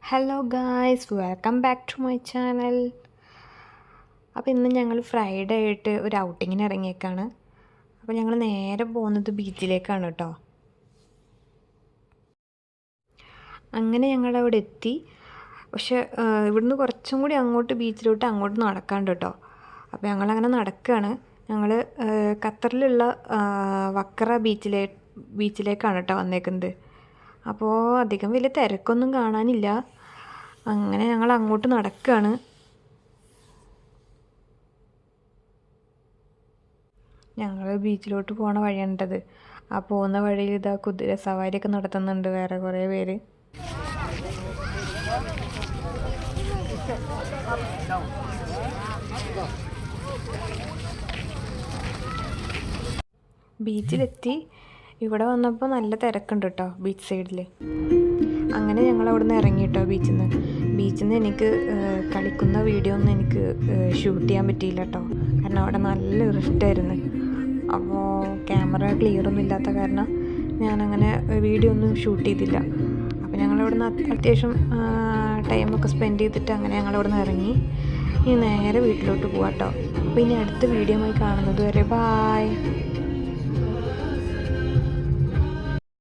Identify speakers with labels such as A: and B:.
A: Hello guys, welcome back to my channel. അപ്പോൾ ഇന്ന് ഞങ്ങൾ ഫ്രൈഡേ ആയിട്ട് ഒരു ഔട്ടിങ്ങിന് ഇറങ്ങിയേക്കാണ്. അപ്പോൾ ഞങ്ങൾ നേരെ പോകുന്നത് ബീച്ചിലേക്കാണ് കേട്ടോ. അങ്ങനെ ഞങ്ങളവിടെ എത്തി. പക്ഷെ ഇവിടുന്ന് കുറച്ചും കൂടി അങ്ങോട്ട് ബീച്ചിലോട്ട് അങ്ങോട്ട് നടക്കാണ്ട് കേട്ടോ. അപ്പോൾ ഞങ്ങളങ്ങനെ നടക്കുകയാണ്. ഞങ്ങൾ ഖത്തറിലുള്ള വക്കറ ബീച്ചിലേക്കാണ് കേട്ടോ വന്നേക്കുന്നത്. അപ്പോൾ അധികം വലിയ തിരക്കൊന്നും കാണാനില്ല. അങ്ങനെ ഞങ്ങൾ അങ്ങോട്ട് നടക്കുകയാണ്. ഞങ്ങൾ ബീച്ചിലോട്ട് പോണ വഴിയാണിട്ടത്. ആ പോകുന്ന വഴിയിൽ ഇതാ കുതിര സവാരിയൊക്കെ നടത്തുന്നുണ്ട് വേറെ കുറേ പേര്. ബീച്ചിലെത്തി. ഇവിടെ വന്നപ്പോൾ നല്ല തിരക്കുണ്ട് കേട്ടോ ബീച്ച് സൈഡിൽ. അങ്ങനെ ഞങ്ങൾ അവിടെ നിന്ന് ഇറങ്ങി കേട്ടോ ബീച്ചിൽ നിന്ന് എനിക്ക് കളിക്കുന്ന വീഡിയോ ഒന്നും എനിക്ക് ഷൂട്ട് ചെയ്യാൻ പറ്റിയില്ല കേട്ടോ. കാരണം അവിടെ നല്ല ഇറിഷ്ടായിരുന്നു. അപ്പോൾ ക്യാമറ ക്ലിയറൊന്നും ഇല്ലാത്ത കാരണം ഞാനങ്ങനെ വീഡിയോ ഒന്നും ഷൂട്ട് ചെയ്തില്ല. അപ്പോൾ ഞങ്ങളവിടെ നിന്ന് അത്യാവശ്യം ടൈമൊക്കെ സ്പെൻഡ് ചെയ്തിട്ട് അങ്ങനെ ഞങ്ങളവിടെ നിന്ന് ഇറങ്ങി. ഇനി നേരെ വീട്ടിലോട്ട് പോകാം കേട്ടോ. അപ്പോൾ ഇനി അടുത്ത വീഡിയോ ആയി കാണുന്നത് വരെ ബായ്.